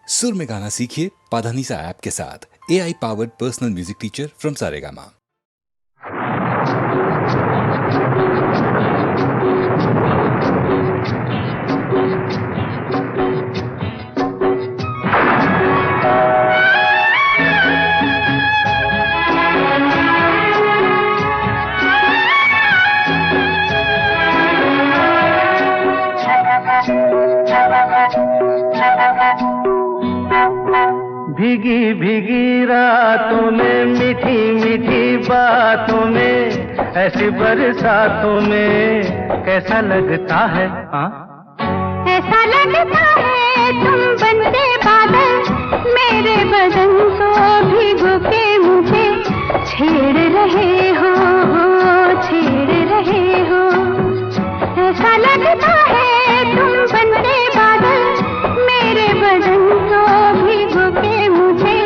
सुर में गाना सीखिए पाधानीसा ऐप के साथ। AI powered personal music teacher from Saregama. भीगी भीगी रातों में मीठी मीठी बातों में ऐसी बरसातों में कैसा लगता है? हाँ, ऐसा लगता है तुम बनते बादल मेरे बदन को भिगो के मुझे छेड़ रहे हो, छेड़ रहे हो। ऐसा लगता है तुम बनते बादल मेरे बदन को भिगो के मुझे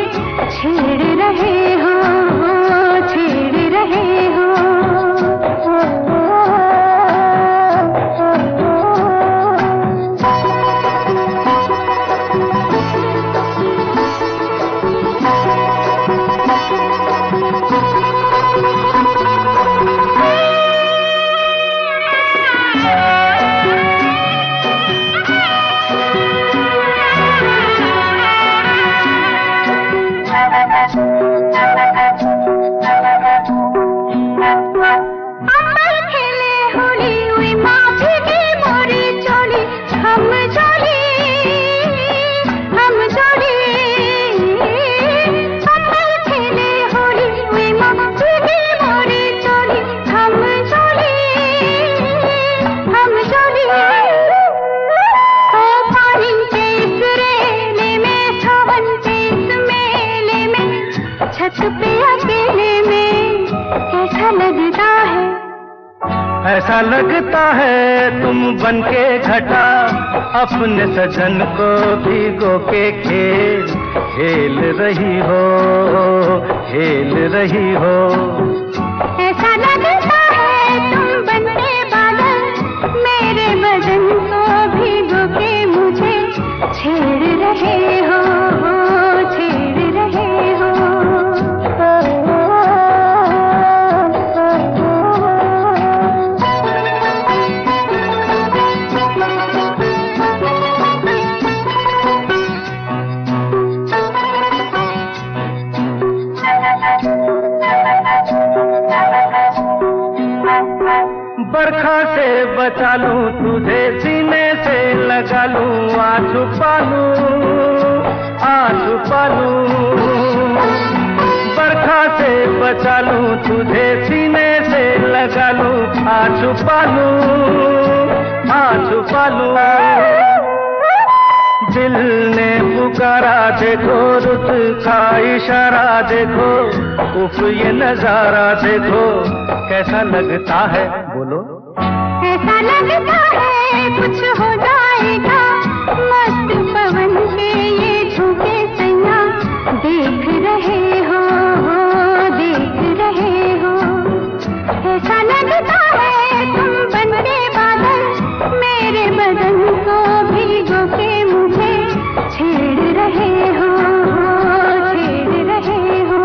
छेड़ रहे हो, छेड़ रहे हो। ऐसा लगता है तुम बनके घटा अपने सजन को भिगो के खेल खेल रही हो, खेल रही हो। ऐसा लगता है तुम बनके बादल मेरे बदन को भिगो के मुझे छेड़ रहे हो, छेड़ रहे हो। बरखा से बचा लूं तुझे सीने से लगा लूं आ छुपा लूं। बरखा से बचा लूं तुझे सीने से लगा लूं आ छुपा लूं। दिल ने पुकारा देखो, रुत का इशारा देखो, उफ ये नजारा देखो कैसा लगता है? बोलो। ऐसा लगता है कुछ हो जाएगा मस्त पवन के ये झोंके सैया देख रहे हो, देख रहे हो। ऐसा लगता है तुम बनके बादल मेरे बदन को भिगो के मुझे छेड़ रहे हो, छेड़ रहे हो।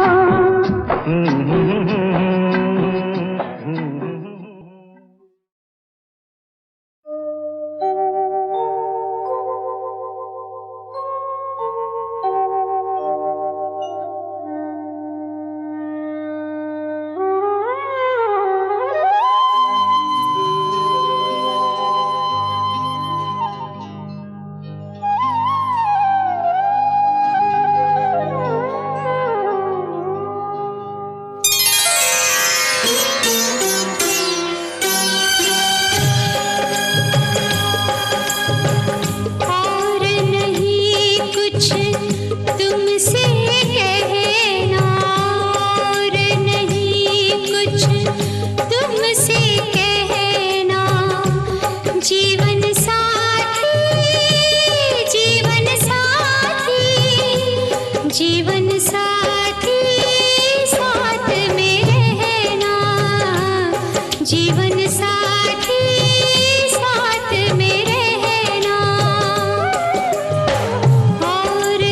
और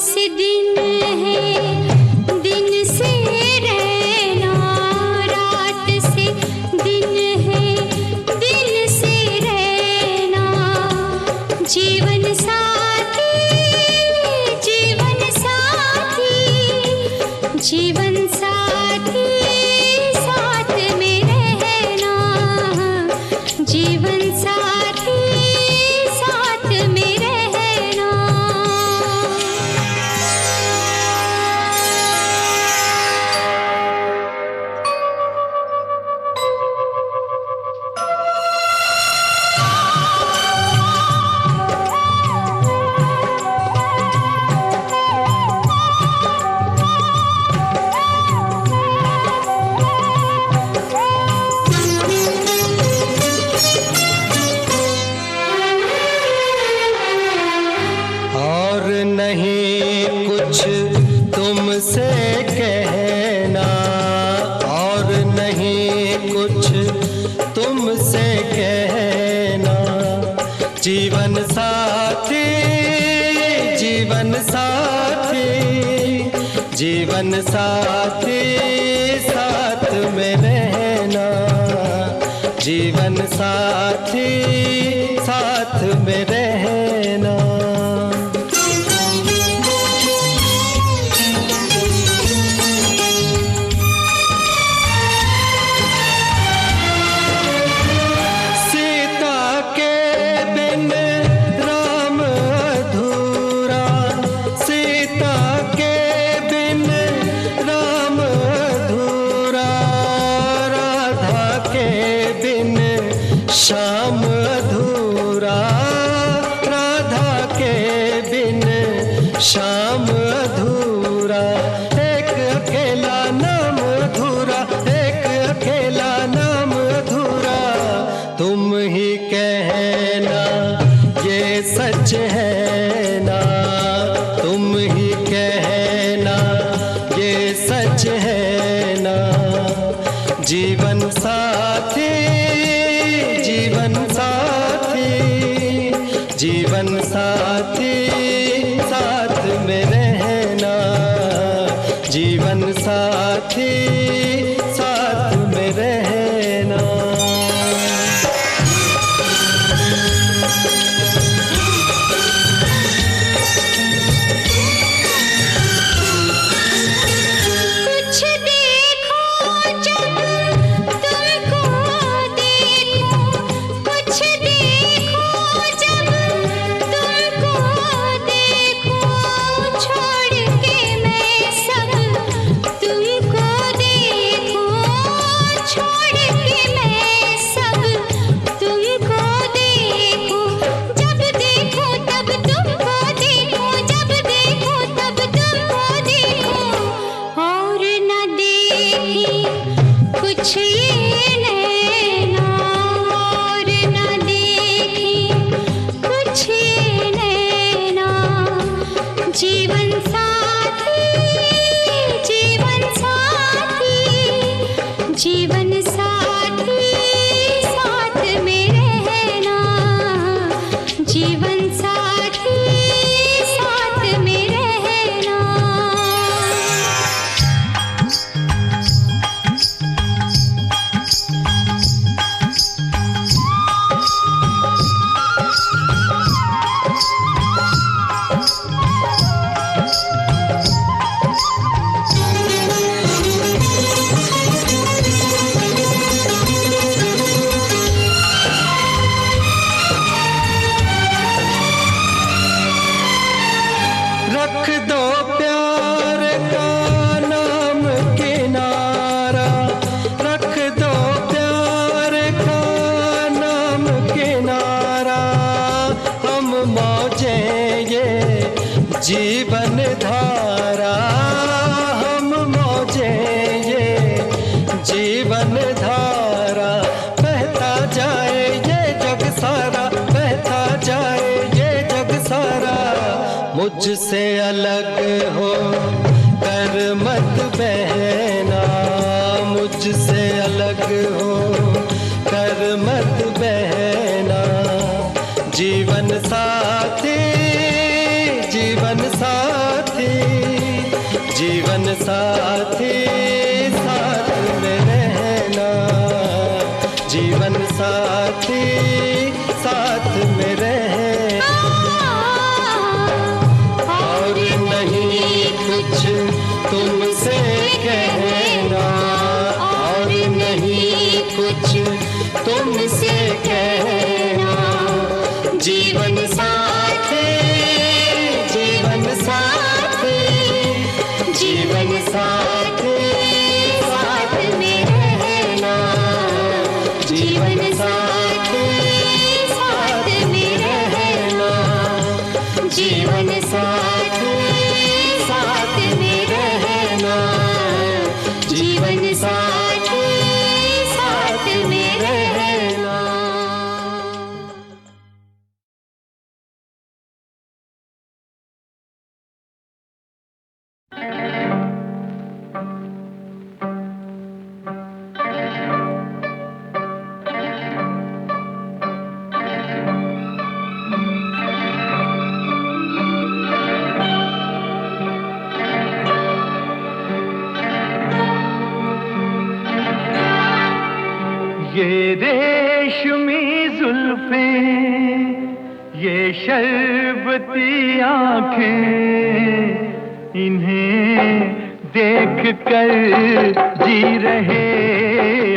से दिन है, दिन से रहना, रात से दिन है, दिन से रहना। जीवन साथी, जीवन साथी, जीवन साथी, साथ में रहना। जीवन साथी, साथ में रहना। और नहीं कुछ तुमसे कहना, और नहीं कुछ तुमसे कहना। जीवन साथी, जीवन साथी, जीवन साथी, साथ में रहना। जीवन साथी, साथ में रहना। सीता के बिन राम अधूरा, सीता के बिन राम अधूरा। राधा के बिन श्याम अधूरा, राधा के बिन श्याम अधूरा। एक अकेला नाम अधूरा, एक अकेला नाम अधूरा। तुम ही कहना ये सच है ना, तुम ही कहना ये सच है ना। जीवन साथी, जीवन साथी, जीवन साथी, साथ में रहना। जीवन साथी, साथ में रहना। कुछ देखो जब तुमको देखो, कुछ देखो जब तुमको देखो। छोड़ के मैं सब तुमको देखो, छोड़ के मैं सब तुमको देखो। जब देखो तब तुमको देखो, जब देखो तब तुमको देखो। और न देखी कुछ ये नैना, और न देखी कुछ ये नैना। जीवन साथी, जीवन साथी, जीवन साथी, साथ में रहना। जीवन साथी, साथ में रहना। रख दो प्यार का नाम किनारा, रख दो प्यार का नाम किनारा। हम मौजे ये जीवन धारा, हम मौजे ये जीवन धारा। बहता जाए ये जग सारा, बहता जाए ये जग सारा। मुझसे अलग हो कर मत बहना, मुझसे अलग हो कर मत बहना। जीवन साथी, जीवन साथी, जीवन साथी साथ में रहना, जीवन साथी साथ में रहना, और नहीं कुछ तुमसे कहना, और नहीं कुछ तुमसे कहना। जीवन साथी, जीवन साथी, जीवन साथी साथ में रहना, जीवन साथी साथ में रहना, जीवन साथी साथ में रहना, जीवन साथी साथ में रहना। ये रेशमी जुल्फें, ये शरबती आँखें, इन्हें देख कर जी रहे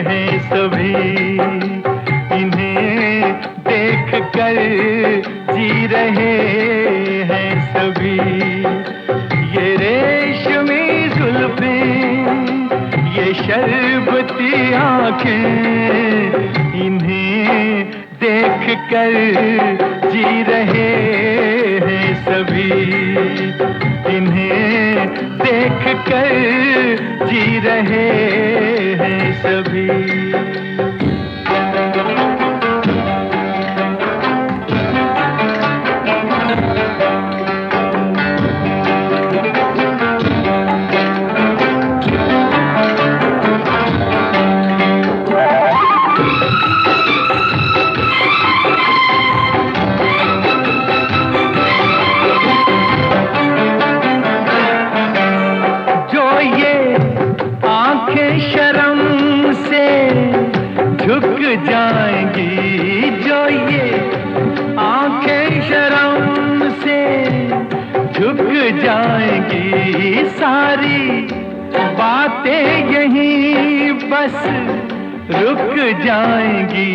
हैं सभी, इन्हें देख कर जी रहे हैं सभी। ये रेशमी जुल्फें, ये शरबती आँखें, इन्हें देख कर जी रहे हैं सभी, इन्हें देख कर जी रहे हैं सभी। जाएंगी जो ये आंखें शर्म से झुक जाएंगी, सारी बातें यहीं बस रुक जाएंगी।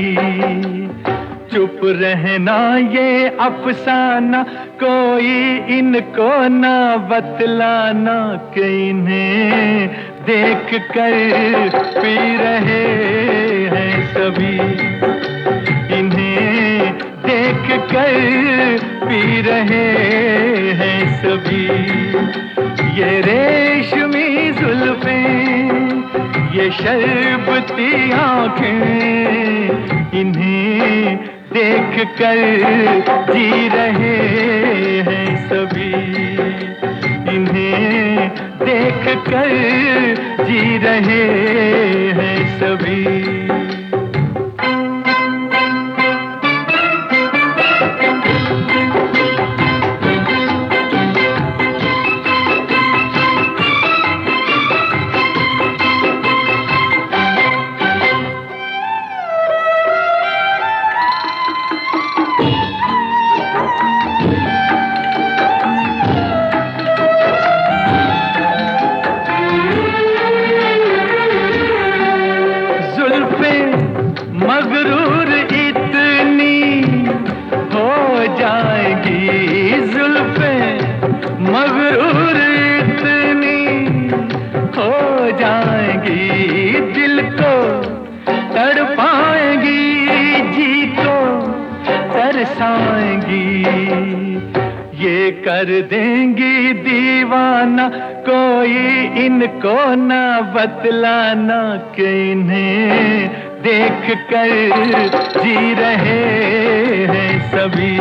चुप रहना ये अफसाना, कोई इनको ना बतलाना, कि इन्हें देख कर पी रहे हैं सभी, इन्हें देख कर पी रहे हैं सभी। ये रेशमी जुल्फें, ये शरबती आँखें, इन्हें देख कर जी रहे हैं सभी, इन्हें देख कर जी रहे हैं सभी। मगरूर इतनी हो जाएगी, जुल्फें मगरूर इतनी हो जाएंगी, दिल को तड़पाएंगी, जी को तरसाएंगी। ये कर देंगी दीवाना, कोई इनको ना बतलाना, कि इन्हें देख कर जी रहे हैं सभी,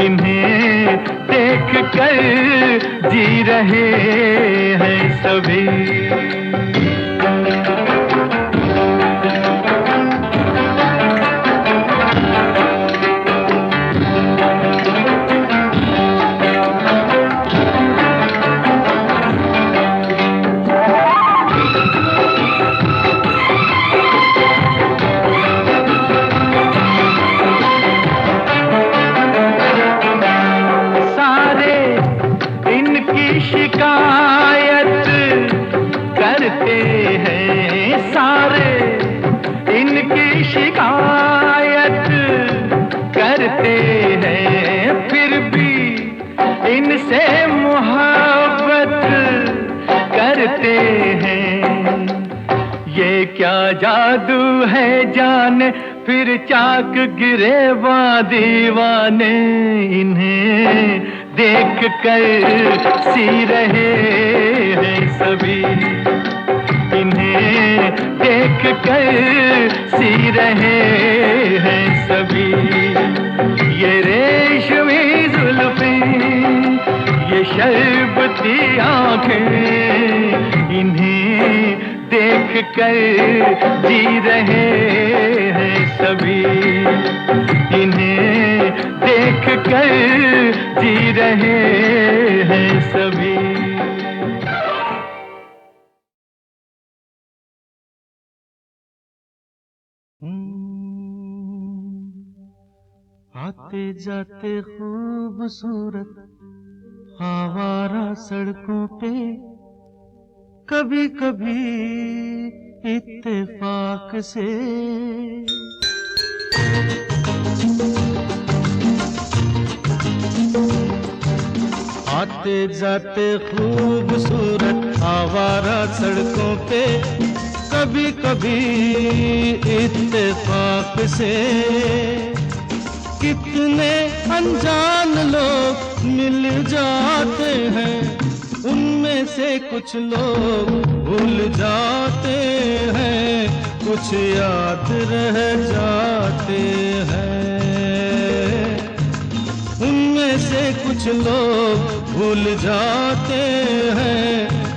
इन्हें देख कर जी रहे हैं सभी। शिकायत करते हैं सारे, इनकी शिकायत करते हैं, फिर भी इनसे मोहब्बत करते हैं। ये क्या जादू है जाने, फिर चाक गिरे दीवाने, इन्हें देख कर सी रहे हैं सभी, इन्हें देख कर सी रहे हैं सभी। ये रेशमी जुल्फें, ये शरबती आंखें, इन्हें देख कर जी रहे हैं सभी, इन्हें देख कर जी रहे हैं सभी। आते जाते खूबसूरत आवारा सड़कों पे, कभी कभी इत्तेफाक से आते जाते खूबसूरत आवारा सड़कों पे, कभी कभी इत्तेफाक से कितने अनजान लोग मिल जाते हैं, उनमें से कुछ लोग भूल जाते हैं, कुछ याद रह जाते हैं। उनमें से कुछ लोग भूल जाते हैं,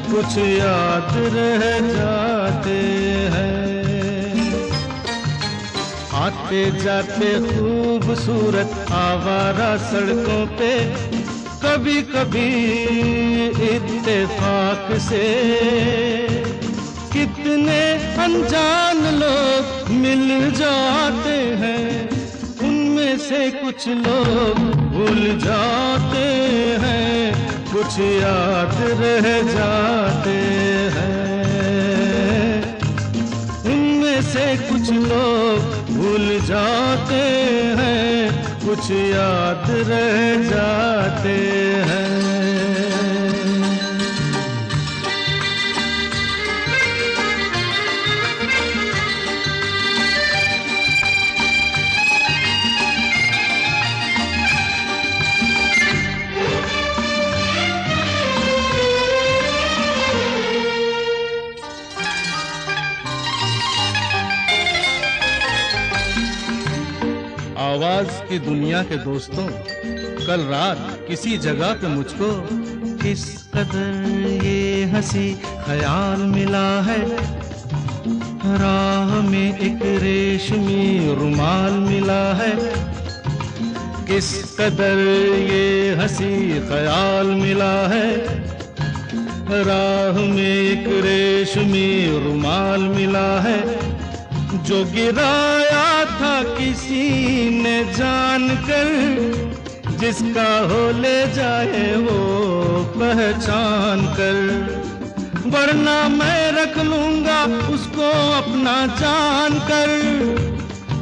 कुछ याद रह जाते हैं। आते जाते खूबसूरत आवारा सड़कों पे, कभी कभी इत्तेफाक से कितने अनजान लोग मिल जाते हैं, उनमें से कुछ लोग भूल जाते हैं, कुछ याद रह जाते हैं। उनमें से कुछ लोग भूल जाते हैं, कुछ याद रह जाते हैं। आवाज की दुनिया के दोस्तों, कल रात किसी जगह पे मुझको किस कदर ये हंसी ख्याल मिला है, राह में एक रेशमी रुमाल मिला है। किस कदर ये हंसी ख्याल मिला है, राह में एक रेशमी रुमाल मिला है। जो गिराया था किसी ने जानकर, जिसका हो ले जाए वो पहचान कर, वरना मैं रख लूंगा उसको अपना जान कर।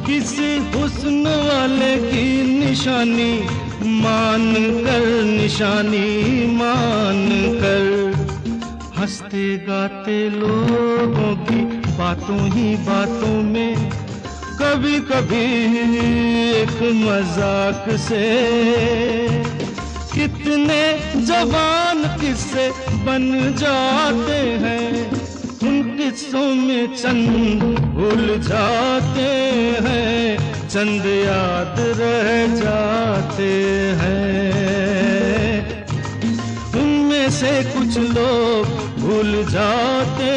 किसी हुस्न वाले की निशानी मान कर, निशानी मान कर, हंसते गाते लोगों की बातों ही बातों में, कभी कभी एक मजाक से कितने जवान किस्से बन जाते हैं। उन किस्सों में चंद भूल जाते हैं, चंद याद रह जाते हैं। उनमें से कुछ लोग भूल जाते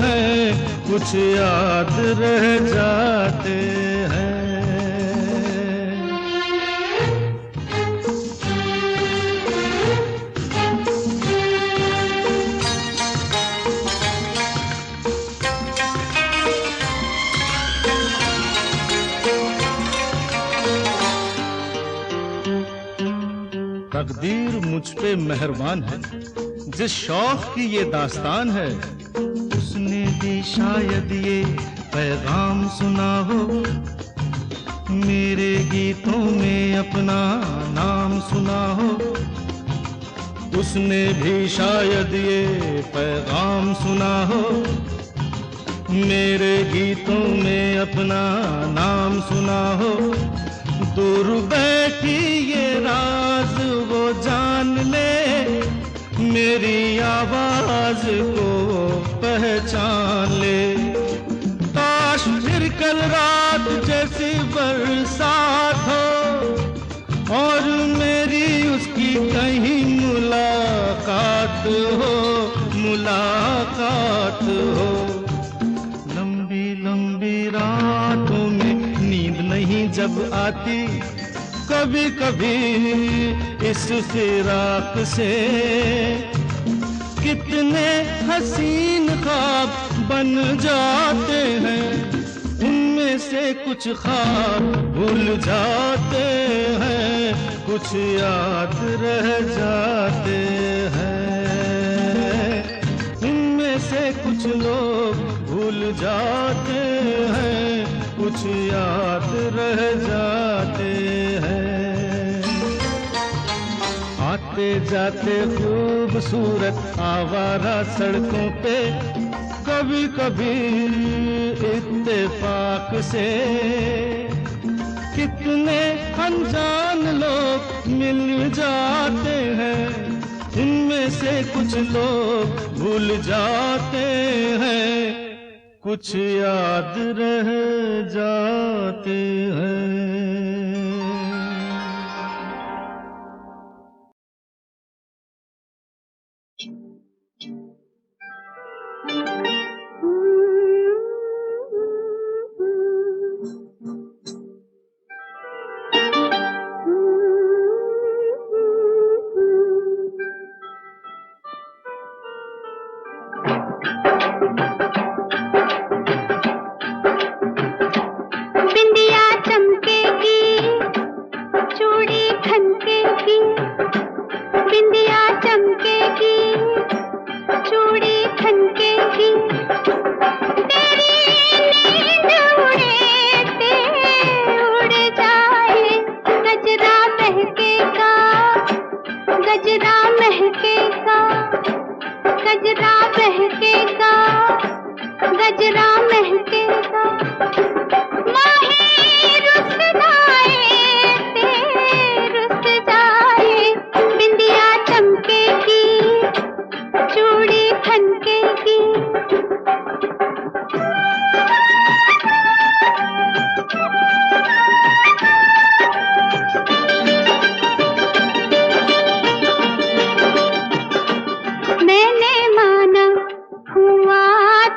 हैं, कुछ याद रह जाते हैं। तकदीर मुझ पे मेहरबान है, जिस शौक की ये दास्तान है, उसने भी शायद ये पैगाम सुना हो। मेरे गीतों में अपना नाम सुना हो। उसने भी शायद ये पैगाम सुना हो। मेरे गीतों में अपना नाम सुना हो। दूर बैठी ये राज वो जान ले, मेरी आवाज को पहचान ले। काश फिर कल रात जैसी बरसात हो और मेरी उसकी कहीं मुलाकात हो, मुलाकात हो। लंबी लंबी रातों में नींद नहीं जब आती, कभी कभी इस फिराक से कितने हसीन ख्वाब बन जाते हैं। उनमें से कुछ ख्वाब भूल जाते हैं, कुछ याद रह जाते हैं। उनमें से कुछ लोग भूल जाते हैं, कुछ याद रह जाते हैं। आते जाते खूबसूरत आवारा सड़कों पे कभी कभी इत्तेफाक से कितने अनजान लोग मिल जाते हैं। उनमें से कुछ लोग भूल जाते हैं, कुछ याद रह जाते हैं। बिंदिया चमकेगी, चूड़ी खनकेगी। बिंदिया चमकेगी, चूड़ी खनकेगी। तेरी नींद उड़े ते उड़ जाए। गजरा महकेगा, गजरा महकेगा। गजरा महकेगा, गजरा महकेगा। माही रुस जाए ते रुस जाए। बिंदिया चमकेगी, चूड़ी खनकेगी। मैंने माना हुआ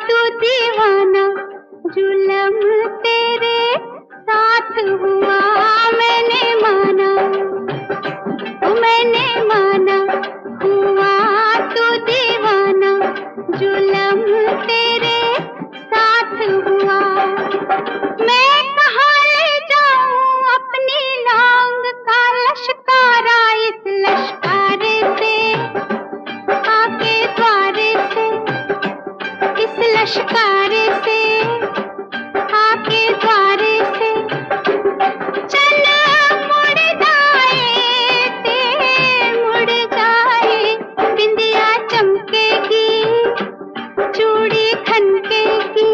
तू दीवाना, जुलम तेरे साथ हुआ। मैंने माना, मैंने माना हुआ तू दीवाना, जुलम तेरे साथ हुआ। मैं कहाँ ले जाऊं अपनी लांग का लश्कारा, इस लश्कारे से आके द्वारे से, इस लश्कारे से आके द्वारे से। चल मुड़ जाए ते मुड़ जाए। बिंदिया चमकेगी, चूड़ी खनकेगी।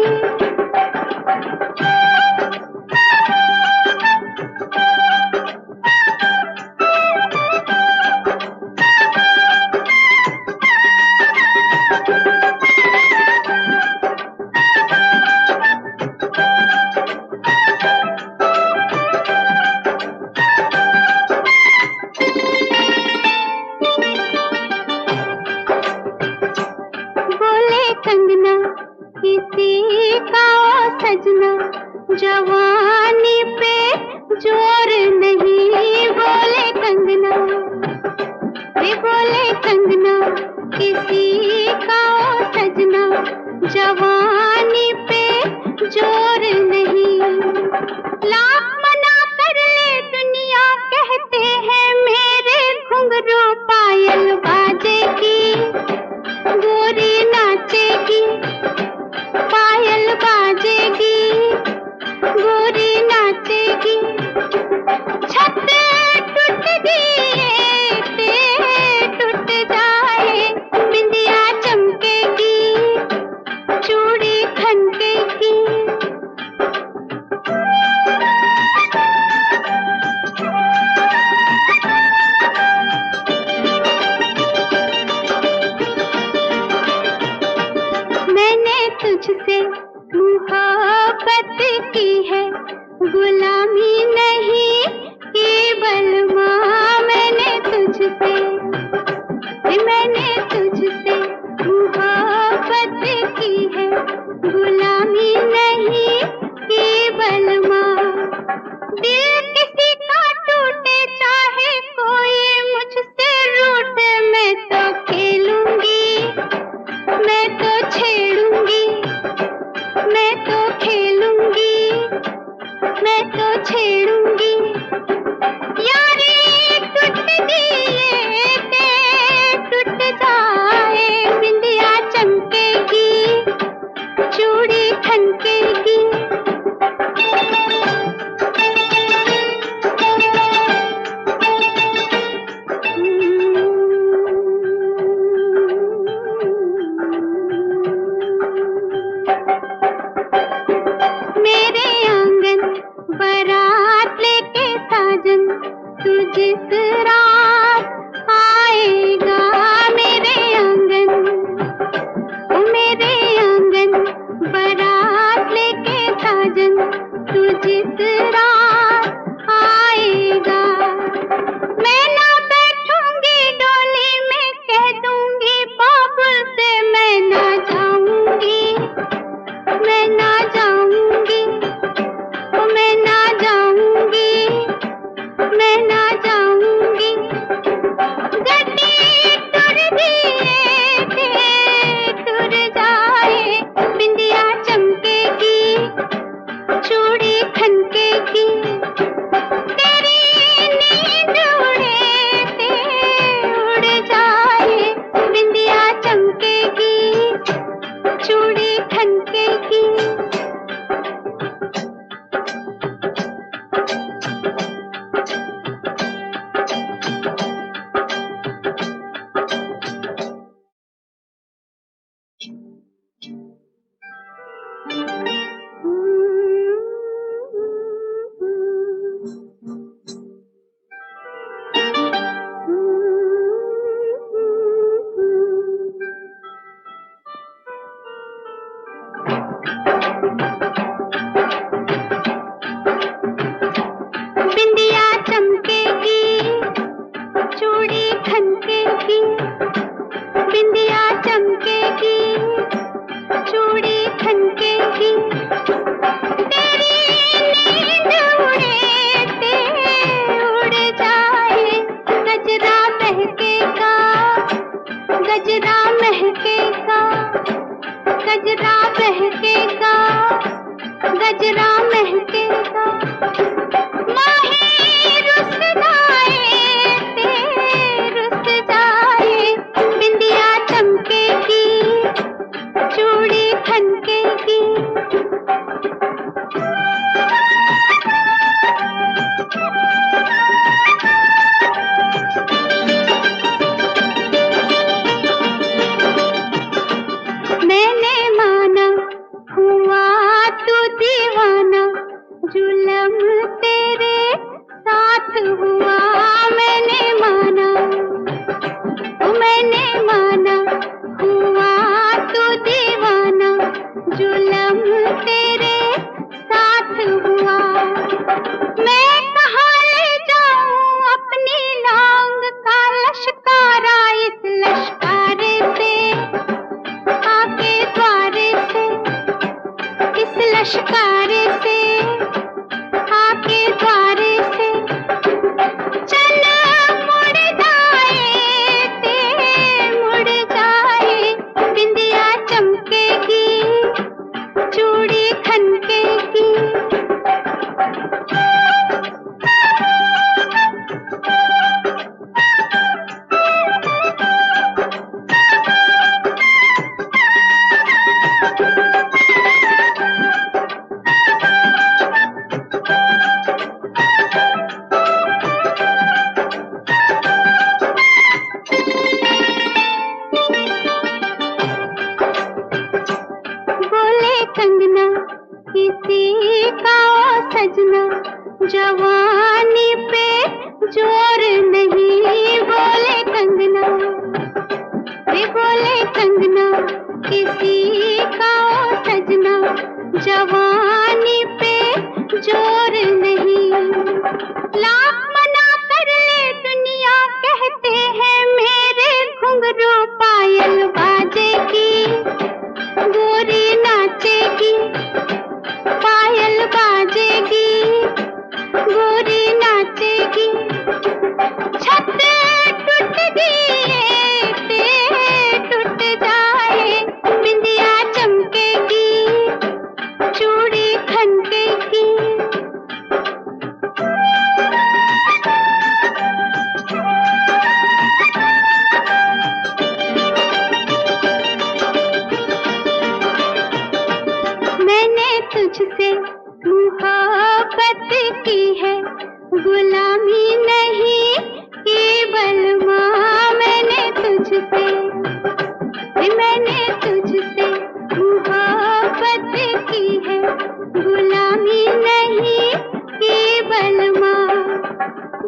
बोले कंगना किसी का ओ सजना, जवानी पे जोर नहीं। बोले कंगना, वे बोले कंगना किसी का ओ सजना, जवानी पे जोर नहीं। लाख मना कर ले दुनिया, कहते हैं मेरे घुंघरू पायल बाजेगी। तुझसे मोहब्बत की है, गुलामी नहीं की बलमा। मैंने तुझसे मोहब्बत की है, गुलामी नहीं की बलमा। दिल किसी का टूटे चाहे कोई मुझसे रूठे, मैं तो खेलूंगी, मैं तो छेड़ूंगी, मैं तो खेलूंगी, मैं तो छेड़ूंगी। यारी टूट दिए ते टूट जाए, बिंदिया चमकेगी, चूड़ी खनकेगी। मेरे आंगन बारात लेके साजन, तू जिस रात आएगा। मेरे आंगन बारात लेके साजन, तू जिस रात आएगा। मैं ना बैठूंगी डोली में, कह दूंगी बाबुल से मैं ना जाऊंगी, मैं ना जाऊंगी, मैं ना जाऊंगी, मैं ना जाऊंगी। गड्डी तुर दिए थे तुर जाए, बिंदिया चमकेगी, चूड़ी खनकेगी। तेरी नींद उड़े ते उड़ जाए, बिंदिया चमकेगी, चूड़ी खनकेगी। बिंदिया चमकेगी, चूड़ी खनकेगी, बिंदिया चमकेगी, चूड़ी खनकेगी। तेरी नींद उड़े ते उड़ जाए, गजरा महकेगा, गजरा महकेगा, गजरा महकेगा, गजरा महकेगा। माही रुस जाए ते रुस जाए, बिंदिया चमकेगी, चूड़ी खनकेगी। मैंने माना हुआ तू दीवाना, जुलम तेरे साथ हुआ। मैंने माना हुआ तू दीवाना, जुलम तेरे साथ हुआ। मैं कहाँ ले जाऊं अपनी लांग का लश्कारा, इस लश्कारे से आके द्वारे से, इस लश्कारे से आके द्वारे से। चल मुड़ जाए ते मुड़ जाए, बिंदिया चमकेगी, चूड़ी खनकेगी। कंगना किसी का सजना, जवानी पे जोर नहीं। बोले कंगना, रे बोले कंगना किसी का सजना, तुझसे मोहब्बत की है, गुलामी नहीं की बलमा। मैंने तुझसे मोहब्बत की है, गुलामी नहीं की बलमा।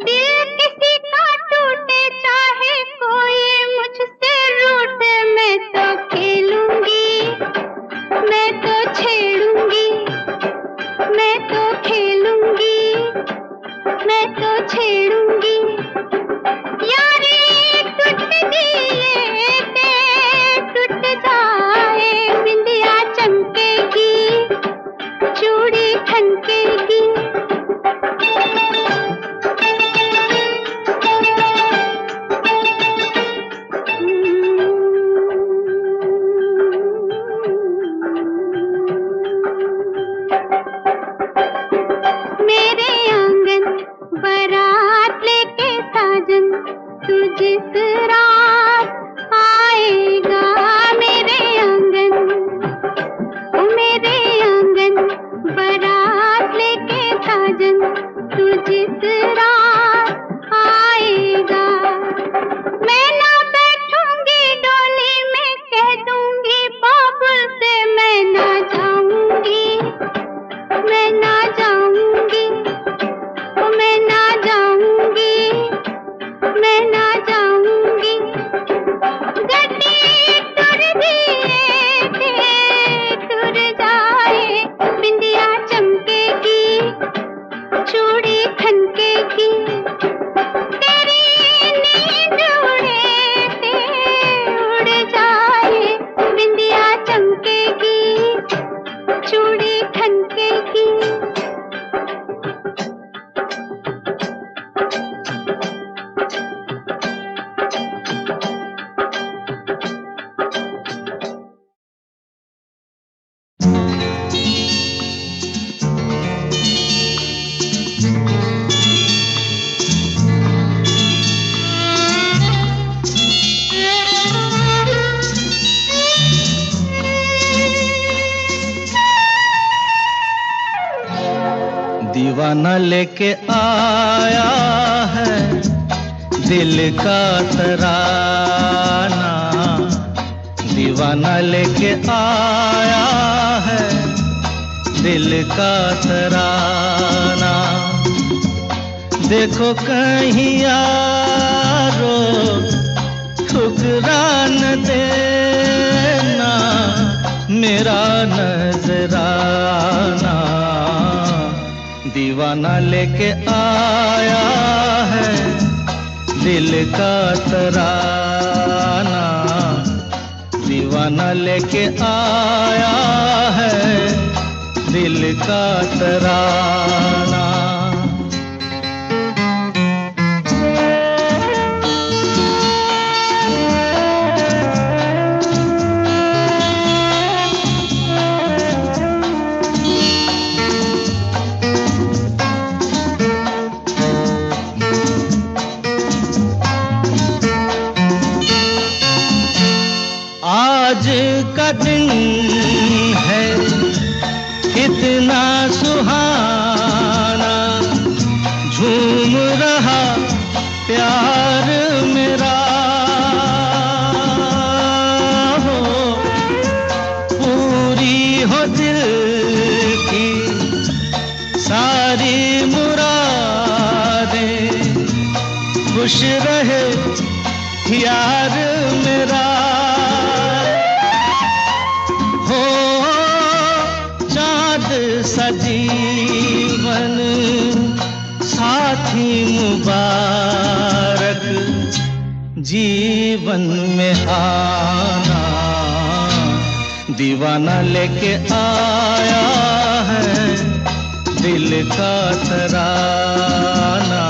दिल किसी का टूटे चाहे कोई मुझसे रूठे, मैं तो खेलूंगी, मैं तो छेड़ूंगी, मैं तो खेलूंगी, मैं तो छेड़ूंगी। यारी टूट दिए ते टूट जाए, बिंदिया चमकेगी, चूड़ी खनकेगी। मेरे आंगन बारात लेके साजन, तू जिस रात आएगा। मेरे आंगन बारात लेके साजन, तू जिस रात आएगा। मैं ना बैठूंगी डोली में, कह दूंगी बाबुल से मैं ना जाऊंगी, मैं ना जाऊंगी, मैं ना जाऊंगी, मैं ना जाऊंगी। गड्डी तुर दिए थे तुर जाए, बिंदिया चमकेगी, चूड़ी खनकेगी। तेरी नींद उड़े ते उड़ जाए, बिंदिया चमकेगी, चूड़ी खनकेगी। दीवाना लेके आया है दिल का तराना, दीवाना लेके आया है दिल का तराना। देखो कहीं यारो ठुकरा न देना मेरा नजराना। दीवाना लेके आया है दिल का तराना, दीवाना लेके आया है दिल का तराना। आज का दिन है कितना सुहाना, झूम रहा प्यार मेरा हो। पूरी हो दिल की सारी मुरादें, खुश रहे यार मेरा। सजीवन साथी मुबारक जीवन में आना। दीवाना लेके आया है दिल का तराना,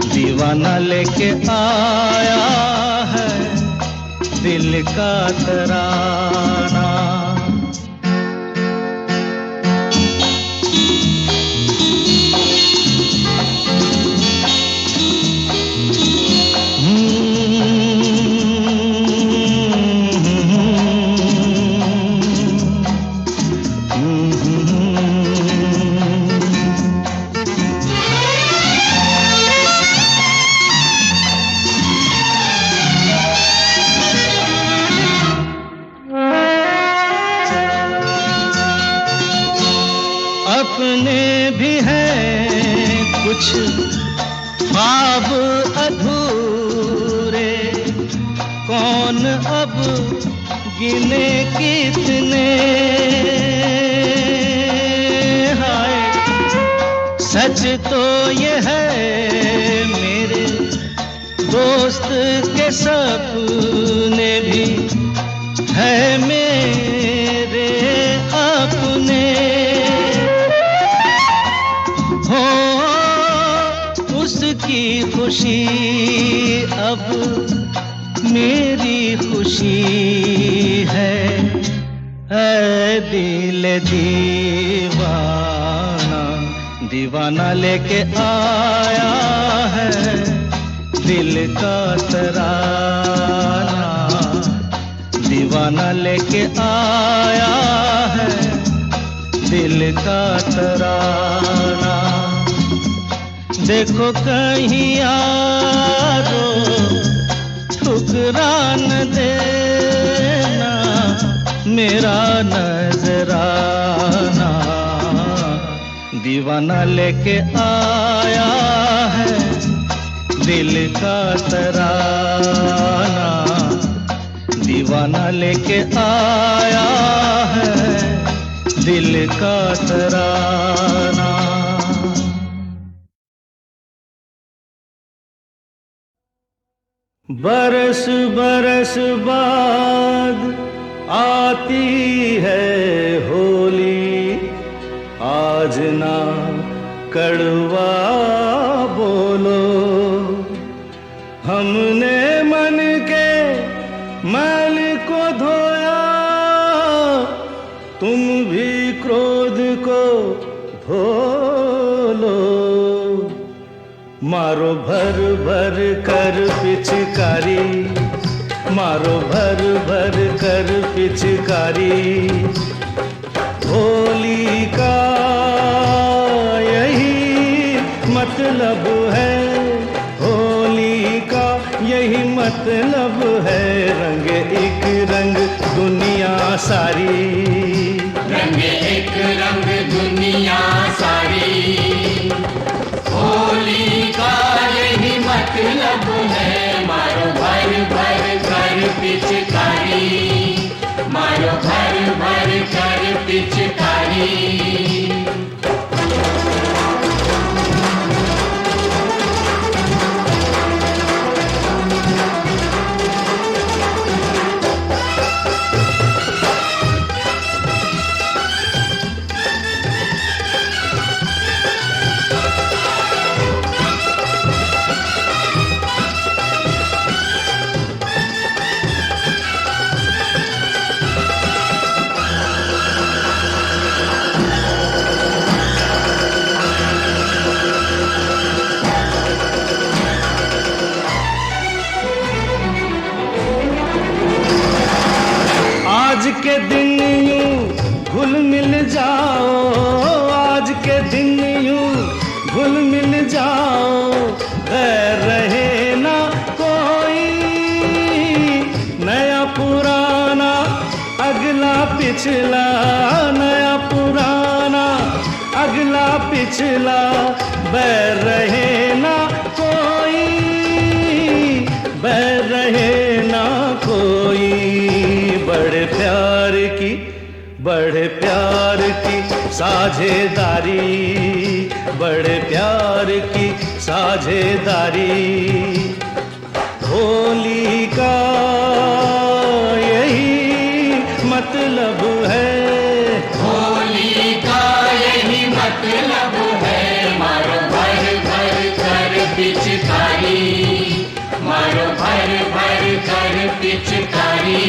दीवाना लेके आया है दिल का तराना। कुछ ख्वाब अधूरे, कौन अब गिने कितने। हाय सच तो ये है मेरे दोस्त के सपने भी है मेरे अपने। हो उसकी खुशी अब मेरी खुशी है। ऐ दिल दीवाना दीवाना लेके आया है दिल का तराना। दीवाना लेके आया है दिल का तराना। देखो कहीं यारो ठुकरा न देना मेरा नजराना। दीवाना लेके आया है दिल का तराना। दीवाना लेके आया है दिल का तराना। बरस बरस बाद आती है होली, आज ना कड़वा बोलो। हमने मन के मैल को धोया, तुम भी क्रोध को धो लो। मारो भर भर कर पिचकारी, मारो भर भर कर पिचकारी। होली का यही मतलब है, होली का यही मतलब है। रंग एक रंग दुनिया सारी, रंग एक रंग दुनिया सारी। होली का यही मतलब है, मारो भर भर कर पिचकारी, मारो भर भर कर पिचकारी। आज के दिन यूं घुल मिल जाओ, आज के दिन यूं घुल मिल जाओ। गैर रहे ना कोई, नया पुराना अगला पिछला, नया पुराना अगला पिछला। बैर रहे ना कोई, बैर रहे ना कोई। बड़े प्यार की साझेदारी, बड़े प्यार की साझेदारी। होली का यही मतलब है, होली का यही मतलब है। मारो भर भर कर पिचकारी, मारो भर भर कर पिचकारी।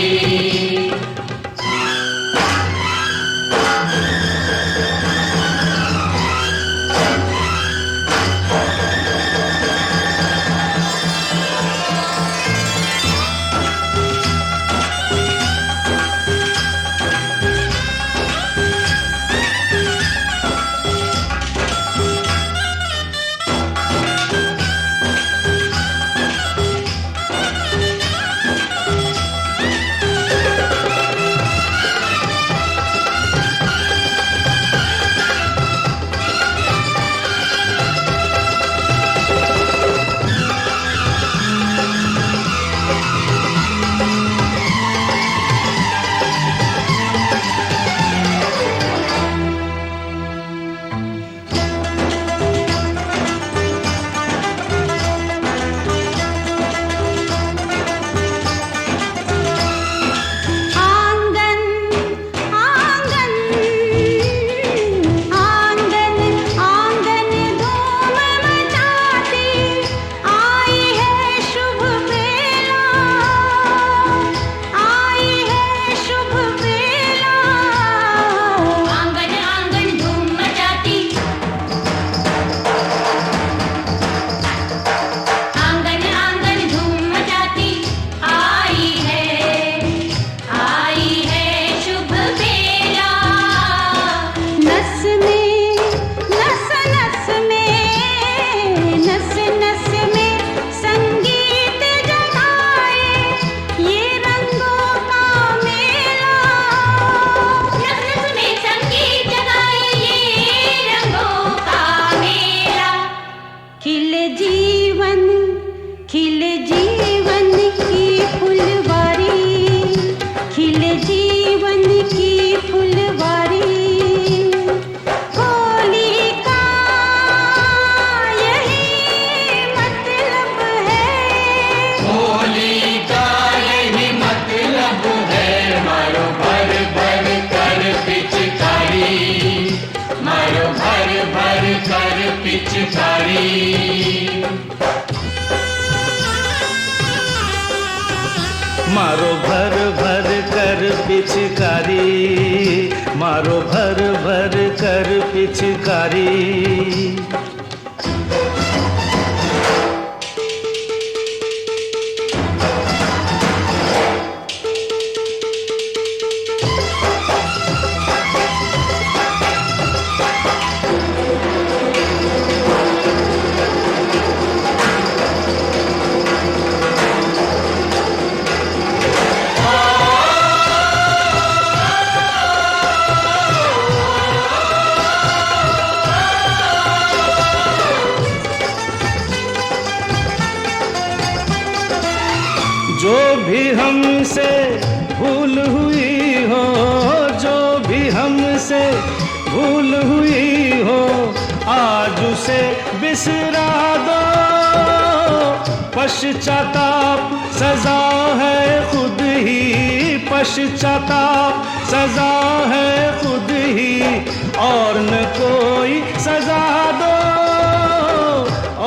मारो भर भर कर पिचकारी, मारो भर भर कर पिचकारी। जो भी हमसे भूल हुई हो, जो भी हमसे भूल हुई हो, आज उसे बिसरा दो। पश्चाताप सजा है खुद ही, पश्चाताप सजा है खुद ही, और न कोई सजा दो,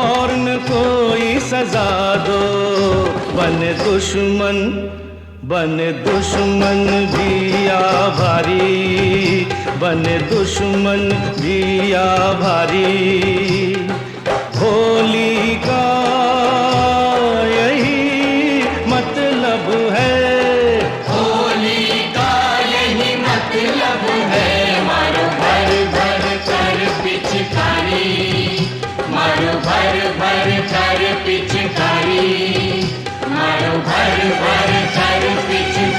और न कोई सजा दो। बने दुश्मन, बने दुश्मन भी आभारी, बने दुश्मन भी आभारी। होली का यही मतलब है, होली का यही मतलब है। मारो भर भर कर पिचकारी, मारो भर भर कर पिचकारी, मारो भर भर कर पिचकारी।